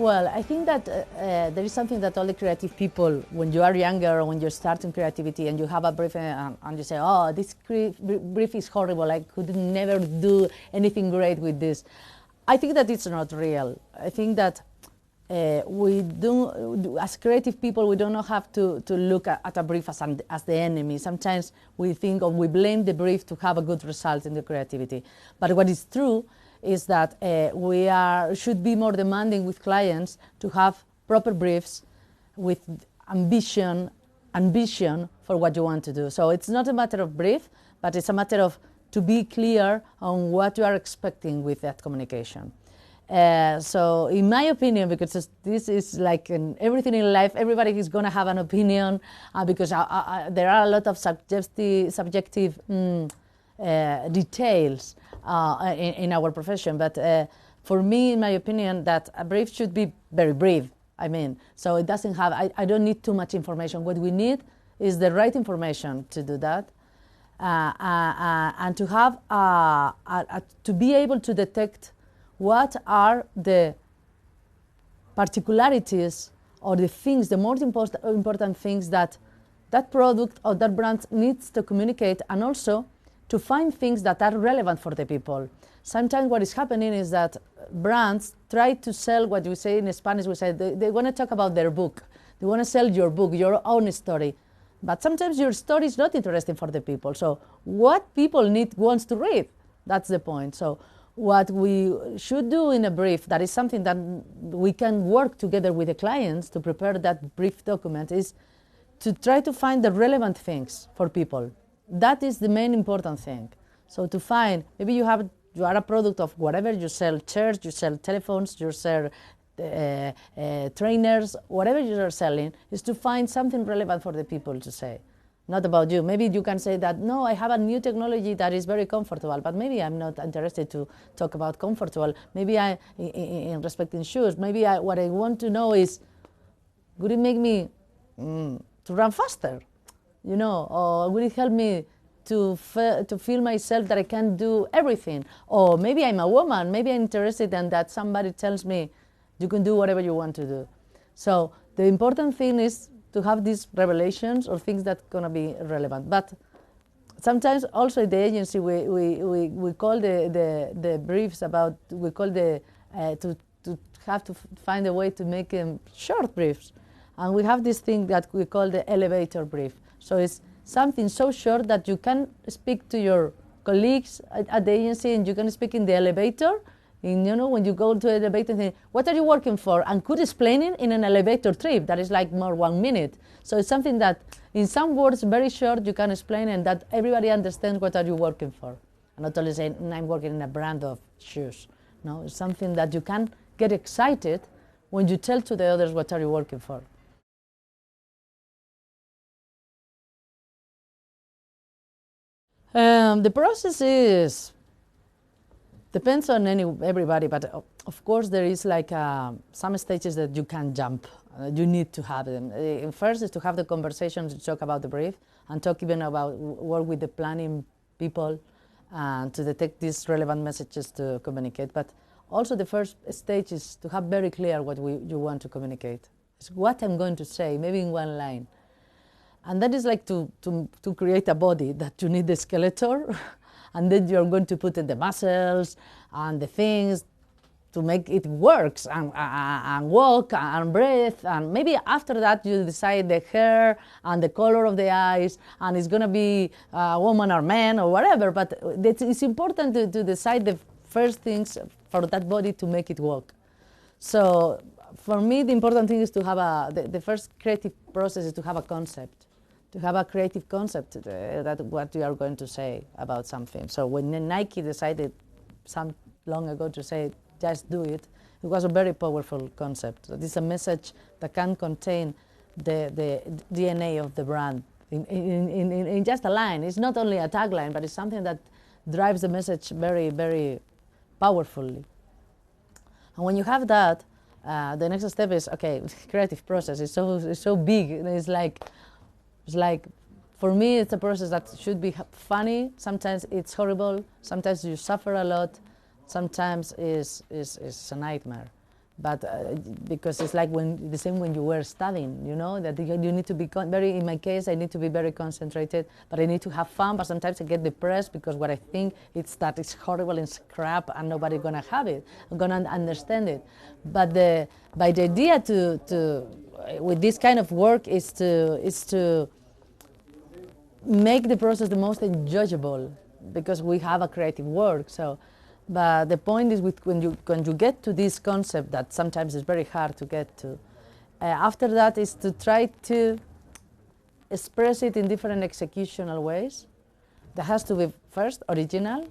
Well, I think that there is something that all the creative people, when you are younger or when you're starting creativity and you have a brief and you say, oh, this brief is horrible, I could never do anything great with this. I think that it's not real. I think that we do, as creative people, we don't have to look at a brief as the enemy. Sometimes we think or we blame the brief to have a good result in the creativity. But what is true is that we should be more demanding with clients to have proper briefs with ambition for what you want to do. So it's not a matter of brief, but it's a matter of to be clear on what you are expecting with that communication. So in my opinion, because this is like in everything in life, everybody is going to have an opinion because there are a lot of subjective details in our profession. But for me, in my opinion, that a brief should be very brief. I mean, so it doesn't have, I don't need too much information. What we need is the right information to do that. And to have, to be able to detect what are the particularities or the things, the most important things that that product or that brand needs to communicate, and also to find things that are relevant for the people. Sometimes what is happening is that brands try to sell what we say in Spanish, we say they want to talk about their book. They want to sell your book, your own story. But sometimes your story is not interesting for the people. So what people wants to read, that's the point. So what we should do in a brief, that is something that we can work together with the clients to prepare that brief document, is to try to find the relevant things for people. That is the main important thing. So to find, maybe you are a product of whatever, you sell chairs, you sell telephones, you sell trainers, whatever you are selling, is to find something relevant for the people to say, not about you. Maybe you can say that, no, I have a new technology that is very comfortable, but maybe I'm not interested to talk about comfortable. Maybe in respecting shoes, maybe what I want to know is, would it make me to run faster? You know, or will it help me to feel myself that I can do everything? Or maybe I'm a woman, maybe I'm interested in that somebody tells me you can do whatever you want to do. So the important thing is to have these revelations or things that are going to be relevant. But sometimes also at the agency we call the briefs about, we call to have to find a way to make them short briefs. And we have this thing that we call the elevator brief. So it's something so short that you can speak to your colleagues at the agency and you can speak in the elevator. And, you know, when you go to the elevator and say, what are you working for? And could explain it in an elevator trip that is like more 1 minute. So it's something that in some words, very short, you can explain and that everybody understands what are you working for. And not only saying, I'm working in a brand of shoes. No, it's something that you can get excited when you tell to the others what are you working for. The process depends on everybody, but of course there is like some stages that you can jump. You need to have them. First is to have the conversation to talk about the brief and talk even about work with the planning people and to detect these relevant messages to communicate. But also the first stage is to have very clear what you want to communicate. It's what I'm going to say, maybe in one line. And that is like to create a body that you need the skeleton, and then you're going to put in the muscles and the things to make it works and walk and breathe. And maybe after that you decide the hair and the color of the eyes, and it's going to be a woman or man or whatever. But it's important to decide the first things for that body to make it work. So for me, the important thing is to have the first creative process is to have a concept. To have a creative concept that what you are going to say about something. So when Nike decided some long ago to say, just do it, it was a very powerful concept. It's a message that can contain the DNA of the brand in just a line. It's not only a tagline, but it's something that drives the message very, very powerfully. And when you have that, the next step is, okay, creative process is so big. It's like, for me, it's a process that should be funny. Sometimes it's horrible. Sometimes you suffer a lot. Sometimes it's a nightmare. But because it's like the same when you were studying, you know, that you need to be in my case, I need to be very concentrated, but I need to have fun, but sometimes I get depressed because what I think it's that it's horrible and crap and nobody's gonna have it, I'm gonna understand it. But the idea with this kind of work is to make the process the most enjoyable, because we have a creative work. So, but the point is, when you get to this concept that sometimes is very hard to get to, after that is to try to express it in different executional ways. That has to be first original,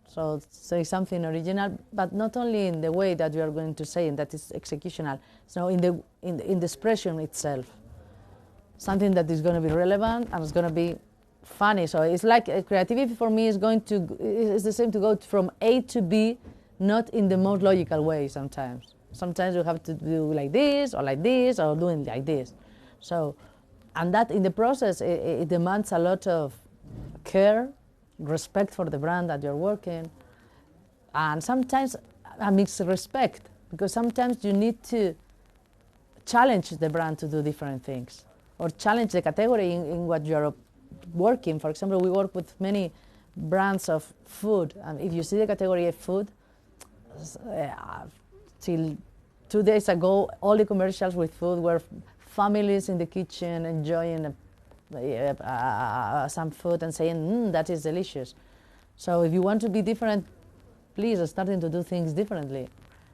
so say something original, but not only in the way that you are going to say it, that is executional. So in the expression itself, something that is going to be relevant and is going to be funny. So it's like creativity for me is the same to go from A to B, not in the most logical way sometimes. Sometimes you have to do like this or doing like this. So, and that in the process, it demands a lot of care, respect for the brand that you're working, and sometimes a mixed respect, because sometimes you need to challenge the brand to do different things, or challenge the category in what you're working. For example, we work with many brands of food, and if you see the category of food, till 2 days ago, all the commercials with food were families in the kitchen enjoying some food and saying, that is delicious. So if you want to be different, please starting to do things differently.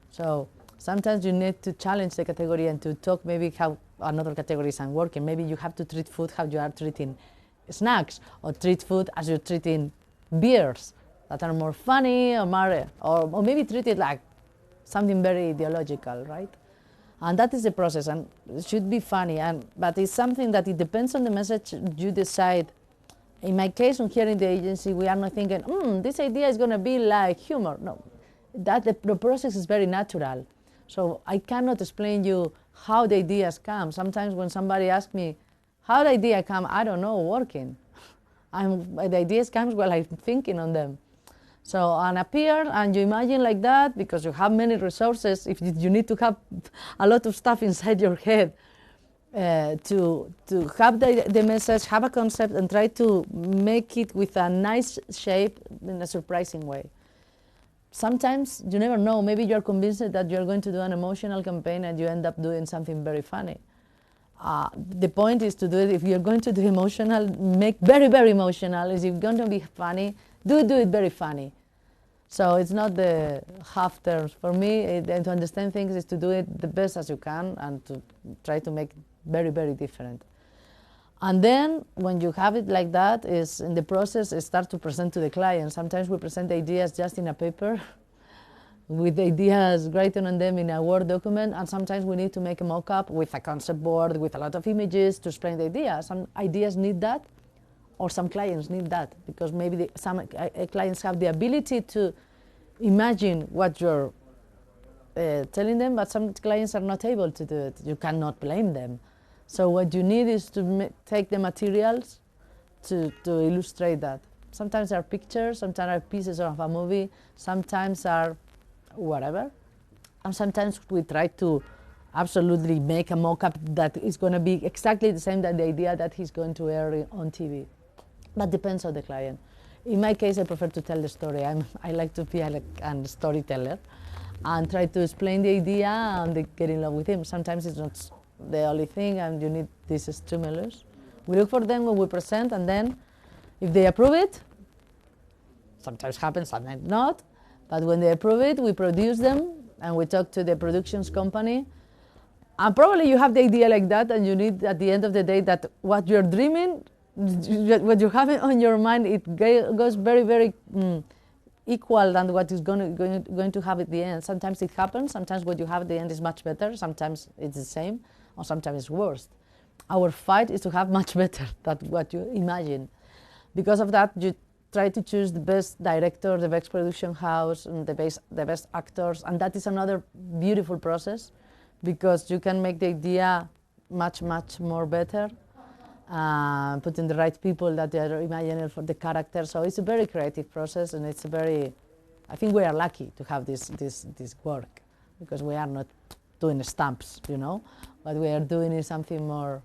So sometimes you need to challenge the category and to talk maybe how another categories are working. Maybe you have to treat food how you are treating snacks, or treat food as you're treating beers that are more funny, or maybe treat it like something very ideological, right? And that is the process, and it should be funny. But it's something that it depends on the message you decide. In my case, when here in the agency, we are not thinking, this idea is going to be like humor. No, the process is very natural. So I cannot explain you how the ideas come. Sometimes when somebody asks me, how the idea come, I don't know, working. The ideas comes while I'm thinking on them. So and appear, and you imagine like that, because you have many resources. If you need to have a lot of stuff inside your head to have the message, have a concept, and try to make it with a nice shape in a surprising way. Sometimes you never know. Maybe you're convinced that you're going to do an emotional campaign, and you end up doing something very funny. The point is to do it. If you're going to do emotional, make very, very emotional. If you're going to be funny, do it very funny. So it's not the half terms. For me, to understand things is to do it the best as you can, and to try to make very, very different. And then when you have it like that, is in the process, start to present to the client. Sometimes we present ideas just in a paper with ideas written on them in a Word document, and sometimes we need to make a mock-up with a concept board with a lot of images to explain the idea. Some ideas need that, or some clients need that, because maybe some clients have the ability to imagine what you're telling them, but some clients are not able to do it. You cannot blame them. So what you need is to take the materials to illustrate that. Sometimes are pictures, sometimes are pieces of a movie, sometimes are whatever. And sometimes we try to absolutely make a mock-up that is going to be exactly the same as the idea that he's going to air on TV. But depends on the client. In my case, I prefer to tell the story. I like to be a storyteller and try to explain the idea and get in love with him. Sometimes it's not the only thing, and you need this stimulus. We look for them when we present, and then if they approve it, sometimes happens, sometimes not, but when they approve it, we produce them, and we talk to the productions company. And probably you have the idea like that, and you need at the end of the day that what you're dreaming, what you have on your mind, it goes very, very equal than what is going to have at the end. Sometimes it happens. Sometimes what you have at the end is much better. Sometimes it's the same, or sometimes it's worse. Our fight is to have much better than what you imagine. Because of that, you try to choose the best director, the best production house, and the best actors, and that is another beautiful process, because you can make the idea much, much more better. Putting the right people that they are imagining for the character. So it's a very creative process, and I think we are lucky to have this work, because we are not doing stamps, you know. What we are doing is something more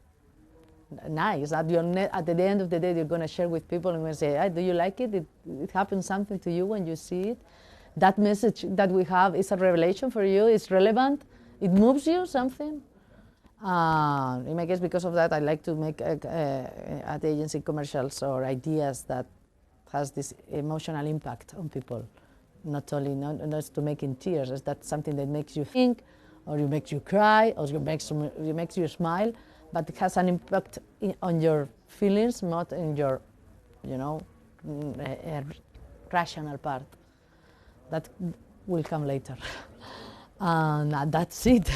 nice. At the end of the day, you're going to share with people and going to say, hey, do you like it? It happens something to you when you see it. That message that we have is a revelation for you. It's relevant. It moves you something. In my case, because of that, I like to make at the agency commercials or ideas that has this emotional impact on people. Not only not to make in tears, is that something that makes you think, or it makes you cry, or it makes you smile, but it has an impact on your feelings, not in your, you know, rational part. That will come later. And that's it.